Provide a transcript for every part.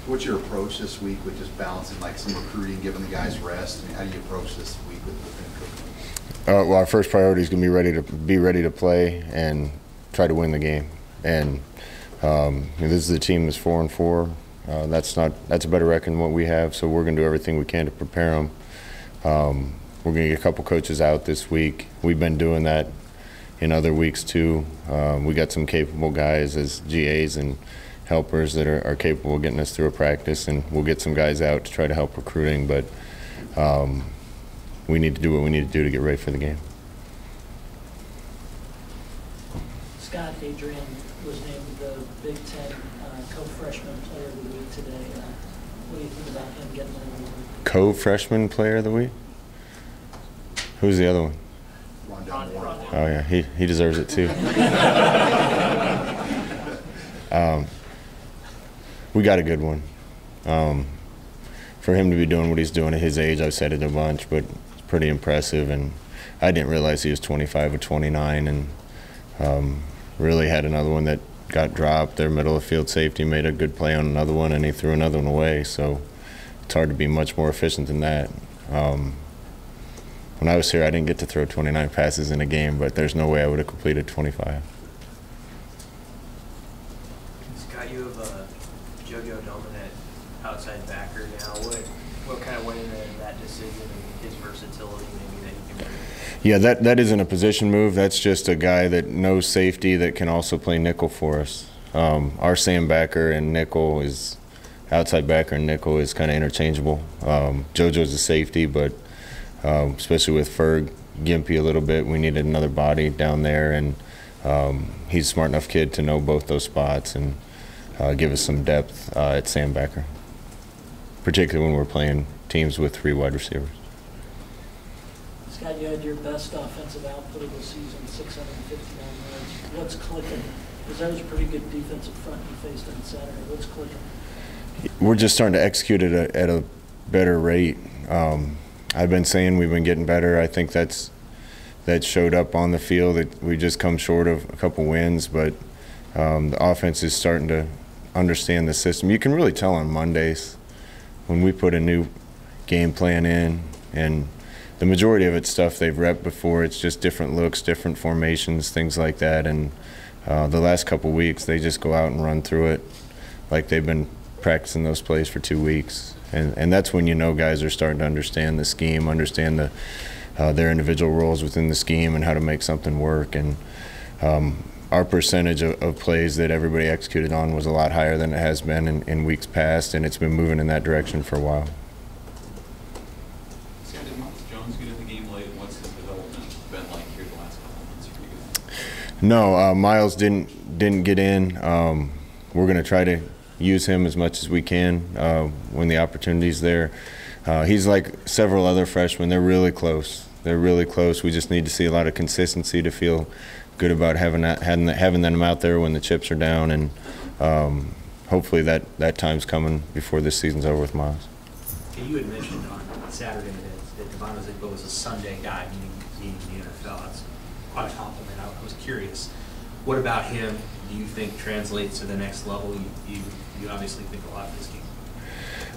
What's your approach this week with just balancing like some recruiting, giving the guys rest? I mean, how do you approach this week with Bethune-Cookman? Well, our first priority is going to be ready to play and try to win the game. And this is a team that's 4-4. That's a better record than what we have. So we're going to do everything we can to prepare them. We're going to get a couple coaches out this week. We've been doing that in other weeks too. We got some capable guys as GAs and helpers that are capable of getting us through a practice, and we'll get some guys out to try to help recruiting. But we need to do what we need to do to get ready for the game. Scott, Adrian was named the Big Ten co-freshman player of the week today. What do you think about him getting that award? Co-freshman player of the week? Who's the other one? Oh yeah, he deserves it too. We got a good one. For him to be doing what he's doing at his age, I've said it a bunch, but it's pretty impressive. And I didn't realize he was 25 or 29, and really had another one that got dropped. Their middle of field safety made a good play on another one, and he threw another one away. So it's hard to be much more efficient than that. When I was here, I didn't get to throw 29 passes in a game, but there's no way I would have completed 25. Scott, you have JoJo Dominant outside backer now. What kind of went into that decision and his versatility maybe that he can bring? Yeah, that isn't a position move. That's just a guy that knows safety that can also play nickel for us. Our Sam backer and nickel is outside backer and nickel is kind of interchangeable. JoJo's a safety, but especially with Ferg Gimpy a little bit, we needed another body down there, and he's a smart enough kid to know both those spots and give us some depth at Sam backer, particularly when we're playing teams with 3 wide receivers. Scott, you had your best offensive output of the season, 659 yards. What's clicking? Because that was a pretty good defensive front you faced on Saturday. What's clicking? We're just starting to execute it at a better rate. I've been saying we've been getting better. I think that showed up on the field. We just come short of a couple wins, but the offense is starting to understand the system. You can really tell on Mondays when we put a new game plan in, and the majority of it's stuff they've repped before. It's just different looks, different formations, things like that. And the last couple weeks, they just go out and run through it like they've been practicing those plays for 2 weeks. And that's when you know guys are starting to understand the scheme, understand their individual roles within the scheme and how to make something work. And our percentage of plays that everybody executed on was a lot higher than it has been in weeks past, and it's been moving in that direction for a while. Sam, did Miles Jones get in the game late? What's his development been like here the last couple of months for you guys? No, Miles didn't get in. We're going to try to use him as much as we can when the opportunity's there. He's like several other freshmen. They're really close. They're really close. We just need to see a lot of consistency to feel good about having them out there when the chips are down, and hopefully that time's coming before this season's over with Miles. You had mentioned on Saturday that Devon was a Sunday guy, meaning the NFL. That's quite a compliment. I was curious, what about him do you think translates to the next level? You obviously think a lot of this game.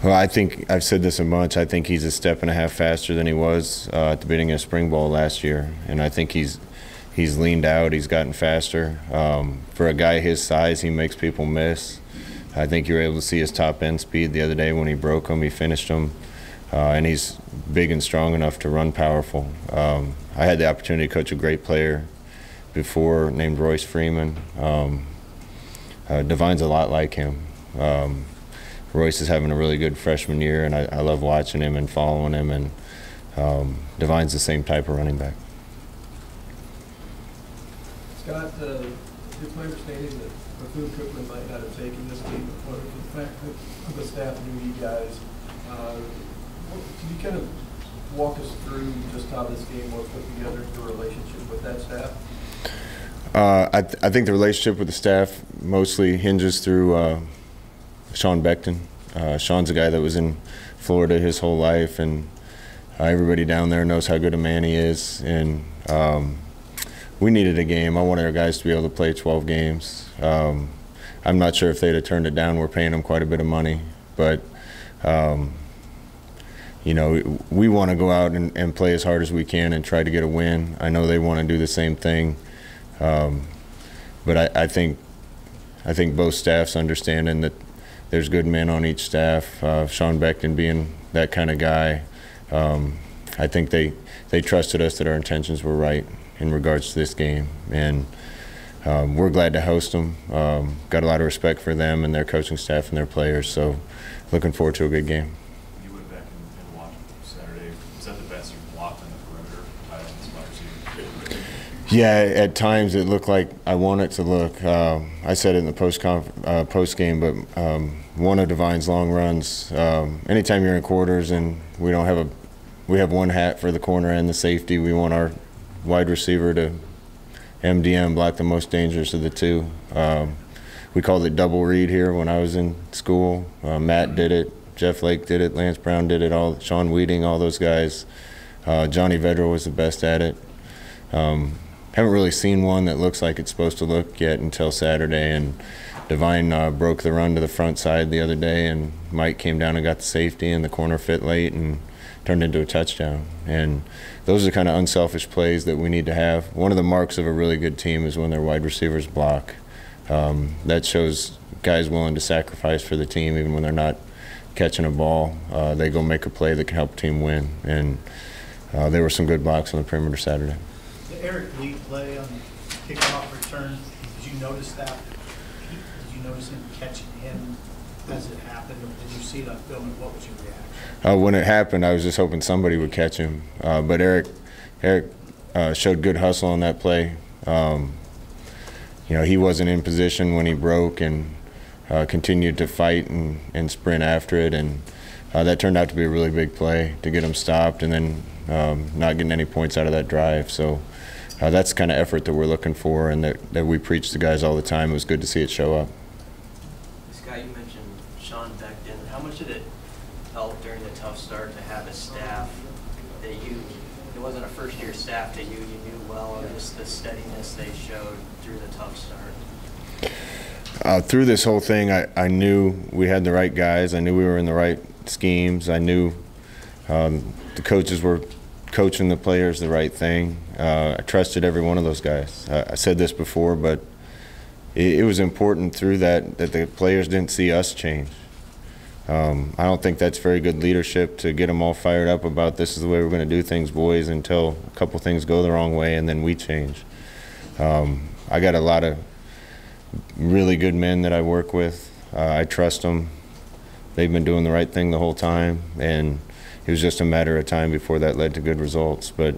Well, I think I've said this a bunch. I think he's a step and a half faster than he was at the beginning of spring ball last year, and I think he's leaned out. He's gotten faster. For a guy his size, he makes people miss. I think you were able to see his top end speed the other day when he broke him. He finished him, and he's big and strong enough to run powerful. I had the opportunity to coach a great player before named Royce Freeman. Devine's a lot like him. Royce is having a really good freshman year, and I love watching him and following him, and Devine's the same type of running back. Scott, it's my understanding that Bethune-Cookman might not have taken this game before the fact that the staff knew you guys. Can you kind of walk us through just how this game was put together, your relationship with that staff? I think the relationship with the staff mostly hinges through Sean Beckton. Sean's a guy that was in Florida his whole life, and everybody down there knows how good a man he is. And we needed a game. I wanted our guys to be able to play 12 games. I'm not sure if they'd have turned it down. We're paying them quite a bit of money. but you know, we want to go out and play as hard as we can and try to get a win. I know they want to do the same thing, but I think both staffs understanding that there's good men on each staff. Sean Beckton being that kind of guy, I think they trusted us that our intentions were right in regards to this game, and we're glad to host them. Got a lot of respect for them and their coaching staff and their players, so looking forward to a good game. You went back and watched Saturday. Was that the best you've blocked on the perimeter as wide receiver? Yeah, at times it looked like I want it to look. I said it in the post game, but one of Divine's long runs. Anytime you're in quarters and we have one hat for the corner and the safety, we want our wide receiver to MDM block the most dangerous of the two. We called it double read here when I was in school. Matt did it, Jeff Lake did it, Lance Brown did it, Sean Weeding, all those guys. Johnny Vedra was the best at it. Haven't really seen one that looks like it's supposed to look yet until Saturday, and Divine broke the run to the front side the other day, and Mike came down and got the safety, and the corner fit late and turned into a touchdown. And those are the kind of unselfish plays that we need to have. One of the marks of a really good team is when their wide receivers block. That shows guys willing to sacrifice for the team even when they're not catching a ball. They go make a play that can help the team win. And there were some good blocks on the perimeter Saturday. The Eric Lee play on the kickoff return, did you notice that? Did you notice him catching him as it happened, or did you see it on film, and what was your reaction? When it happened, I was just hoping somebody would catch him. But Eric showed good hustle on that play. You know, he wasn't in position when he broke and continued to fight and sprint after it. And that turned out to be a really big play to get him stopped and then not getting any points out of that drive. So that's the kind of effort that we're looking for and that we preach to guys all the time. It was good to see it show up. Scott, you mentioned Sean Beckton. How much did it help during the tough start to have a staff that it wasn't a first-year staff that you knew well, or just the steadiness they showed through the tough start? Through this whole thing, I knew we had the right guys. I knew we were in the right schemes. I knew the coaches were coaching the players the right thing. I trusted every one of those guys. I said this before, but it was important through that the players didn't see us change. I don't think that's very good leadership to get them all fired up about this is the way we're going to do things, boys, until a couple things go the wrong way and then we change. I got a lot of really good men that I work with. I trust them. They've been doing the right thing the whole time, and it was just a matter of time before that led to good results. But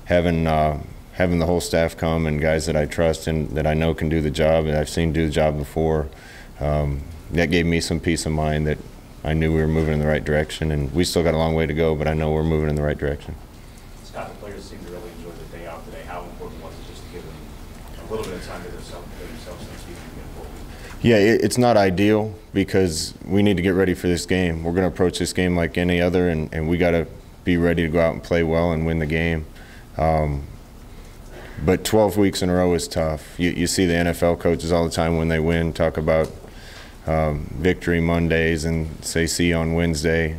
having the whole staff come and guys that I trust and that I know can do the job and I've seen do the job before, that gave me some peace of mind that I knew we were moving in the right direction. And we still got a long way to go, but I know we're moving in the right direction. Scott, the players seem to really enjoy the day out today. How important was it just to give them a little bit of time to themselves next week and get forward? Yeah, it's not ideal because we need to get ready for this game. We're going to approach this game like any other, and we got to be ready to go out and play well and win the game. But 12 weeks in a row is tough. You see the NFL coaches all the time when they win talk about victory Mondays and say see you on Wednesday.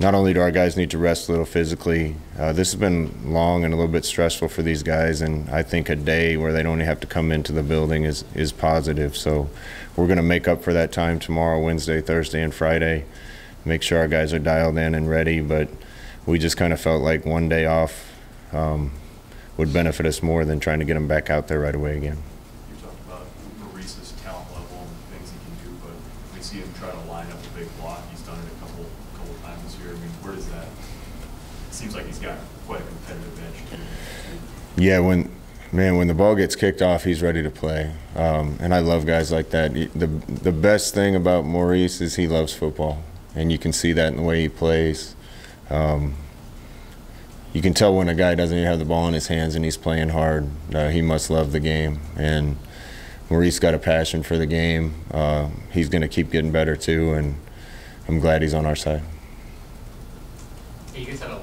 Not only do our guys need to rest a little physically, this has been long and a little bit stressful for these guys, and I think a day where they don't have to come into the building is positive. So we're going to make up for that time tomorrow, Wednesday, Thursday, and Friday, make sure our guys are dialed in and ready, but we just kind of felt like one day off would benefit us more than trying to get them back out there right away again. You talked about Maurice's talent level and the things he can do, but we see him try to line up a big block. He's done it a couple times this year. I mean, where does that? It seems like he's got quite a competitive edge too. Yeah, when the ball gets kicked off, he's ready to play, and I love guys like that. The best thing about Maurice is he loves football, and you can see that in the way he plays. You can tell when a guy doesn't even have the ball in his hands and he's playing hard. He must love the game, and Maurice got a passion for the game. He's going to keep getting better too, and I'm glad he's on our side. You guys had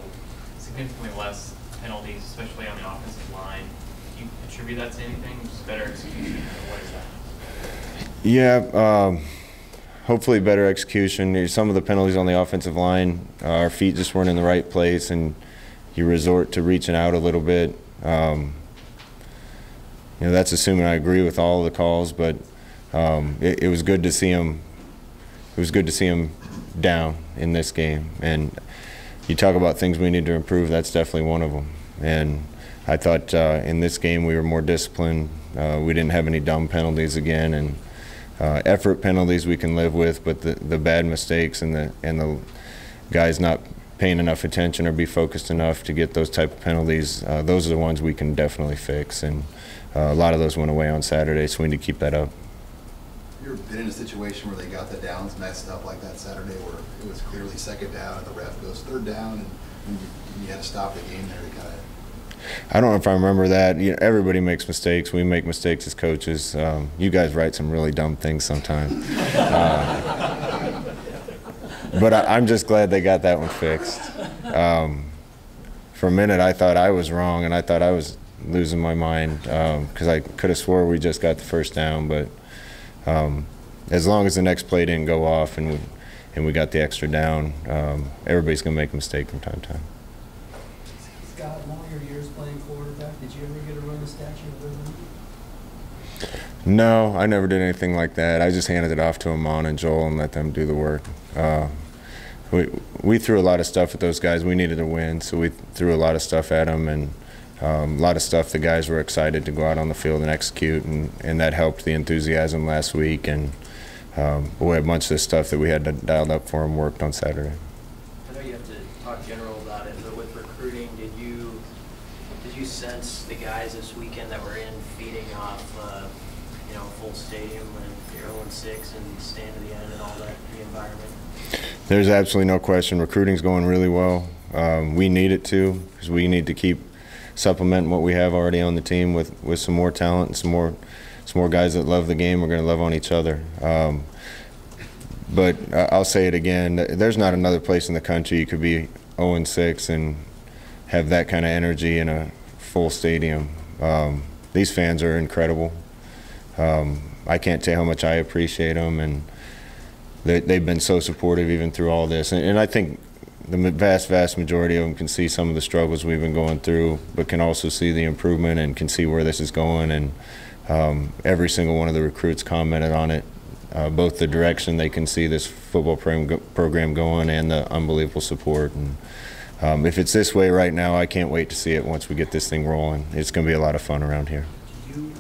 significantly less penalties, especially on the offensive line. Do you attribute that to anything? Just better execution, or what is that? Yeah, hopefully better execution. Some of the penalties on the offensive line, our feet just weren't in the right place, and you resort to reaching out a little bit. You know, that's assuming I agree with all of the calls, but it was good to see him. It was good to see him down in this game. And you talk about things we need to improve. That's definitely one of them. And I thought in this game we were more disciplined. We didn't have any dumb penalties again, and effort penalties we can live with, but the bad mistakes and the guys not paying enough attention or be focused enough to get those type of penalties, those are the ones we can definitely fix. And a lot of those went away on Saturday, so we need to keep that up. You ever been in a situation where they got the downs messed up like that Saturday, where it was clearly second down and the ref goes third down, and you had to stop the game there to kind of? I don't know if I remember that. You know, everybody makes mistakes. We make mistakes as coaches. You guys write some really dumb things sometimes. But I'm just glad they got that one fixed. For a minute, I thought I was wrong, and I thought I was losing my mind because I could have swore we just got the first down. But as long as the next play didn't go off and we got the extra down, everybody's going to make a mistake from time to time. Scott, in all your years playing quarterback, did you ever get a run the statue of Liberty? No, I never did anything like that. I just handed it off to Amon and Joel and let them do the work. We threw a lot of stuff at those guys. We needed to win, so we threw a lot of stuff at them, and a lot of stuff the guys were excited to go out on the field and execute, and that helped the enthusiasm last week. And boy, a bunch of the stuff that we had dialed up for them worked on Saturday. I know you have to talk general about it, but with recruiting, did you sense the guys this weekend that were in feeding off full stadium and you're 0-6 and stand to the end and all that, the environment? There's absolutely no question. Recruiting's going really well. We need it to, because we need to keep supplementing what we have already on the team with some more talent and some more guys that love the game. We're going to love on each other. But I'll say it again, there's not another place in the country you could be 0-6 and have that kind of energy in a full stadium. These fans are incredible. I can't tell you how much I appreciate them, and they've been so supportive even through all this. And I think the vast majority of them can see some of the struggles we've been going through, but can also see the improvement and can see where this is going. And every single one of the recruits commented on it, both the direction they can see this football program going and the unbelievable support. And if it's this way right now, I can't wait to see it once we get this thing rolling. It's going to be a lot of fun around here. Do you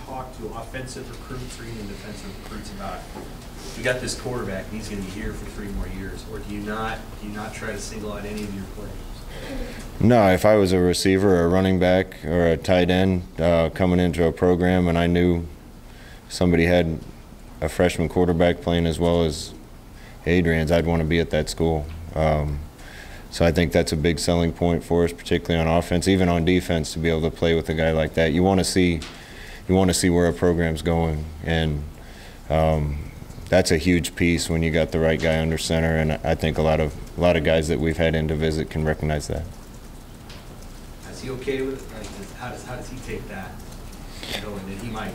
talk to offensive recruits or even defensive recruits about, we got this quarterback and he's going to be here for 3 more years, or do you not try to single out any of your players? No, if I was a receiver or a running back or a tight end coming into a program and I knew somebody had a freshman quarterback playing as well as Adrian's, I'd want to be at that school. So I think that's a big selling point for us, particularly on offense, even on defense, to be able to play with a guy like that. You want to see where a program's going, and that's a huge piece when you got the right guy under center. And I think a lot of guys that we've had in to visit can recognize that. Is he okay with it? Like, how does he take that? Knowing that he might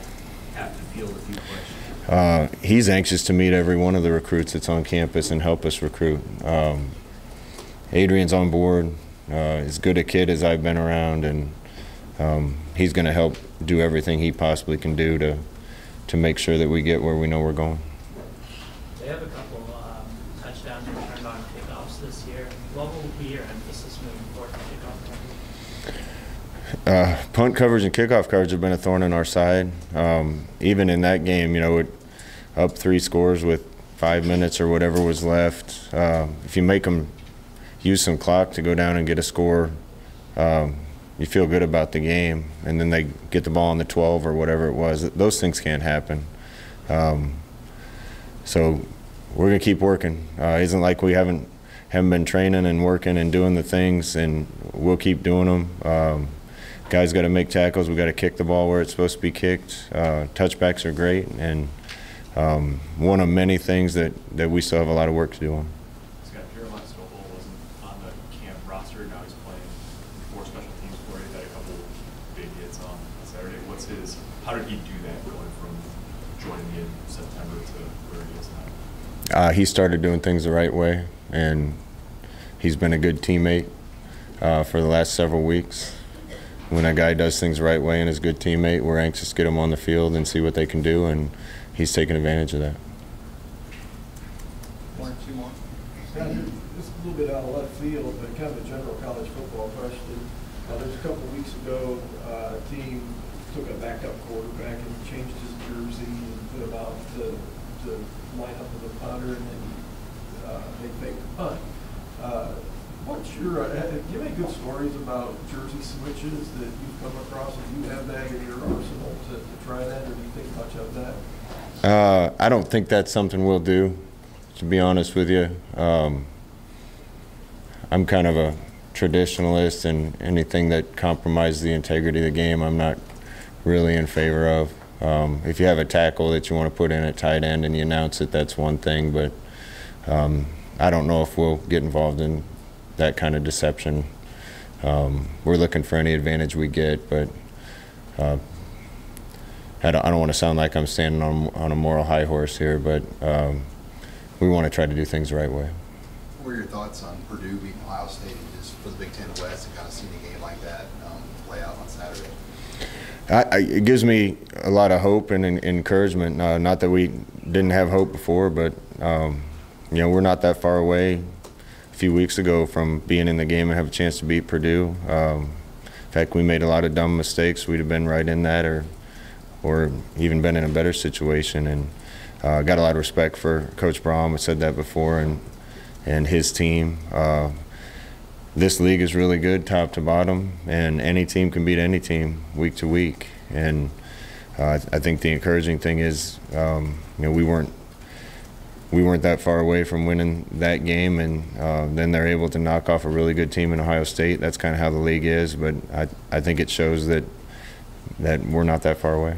have to field a few questions. He's anxious to meet every one of the recruits that's on campus and help us recruit. Adrian's on board, as good a kid as I've been around, and he's going to help do everything he possibly can do to make sure that we get where we know we're going. They have a couple touchdowns returned on kickoffs this year. What will be your emphasis moving forward on kickoff coverage? Punt coverage and kickoff coverage have been a thorn in our side. Even in that game, up 3 scores with 5 minutes or whatever was left. If you make them use some clock to go down and get a score, you feel good about the game, and then they get the ball on the 12 or whatever it was. Those things can't happen. So we're going to keep working. It isn't like we haven't been training and working and doing the things, and we'll keep doing them. Guys got to make tackles. We got to kick the ball where it's supposed to be kicked. Touchbacks are great, and one of many things that we still have a lot of work to do on. On the camp roster, now he's playing 4 special teams for you. Had a couple big hits on Saturday. How did he do that going from joining the in September to where he is now? He started doing things the right way, and he's been a good teammate for the last several weeks. When a guy does things the right way and is a good teammate, we're anxious to get him on the field and see what they can do, and he's taking advantage of that. One or two more. Scott, this is a little bit out of left field, but kind of a general college football question. There's a couple of weeks ago, a team took a backup quarterback and changed his jersey and put him out to line up with a punter, and then they faked the punt. What's your, do you have any good stories about jersey switches that you've come across? Do you have that in your arsenal to try that, or do you think much of that? I don't think that's something we'll do, to be honest with you. I'm kind of a traditionalist, and anything that compromises the integrity of the game I'm not really in favor of. If you have a tackle that you want to put in at tight end and you announce it, that's one thing, but I don't know if we'll get involved in that kind of deception. We're looking for any advantage we get, but I don't want to sound like I'm standing on a moral high horse here, but we want to try to do things the right way. What are your thoughts on Purdue beating Ohio State just for the Big Ten West and kind of seeing a game like that play out on Saturday? It gives me a lot of hope and encouragement. Not that we didn't have hope before, but you know, we're not that far away. A few weeks ago from being in the game and have a chance to beat Purdue. In fact, we made a lot of dumb mistakes. We'd have been right in that, or even been in a better situation. And got a lot of respect for Coach Braum. I said that before, and his team. This league is really good, top to bottom, and any team can beat any team week to week. And I think the encouraging thing is, you know, we weren't that far away from winning that game, and then they're able to knock off a really good team in Ohio State. That's kind of how the league is, but I think it shows that we're not that far away.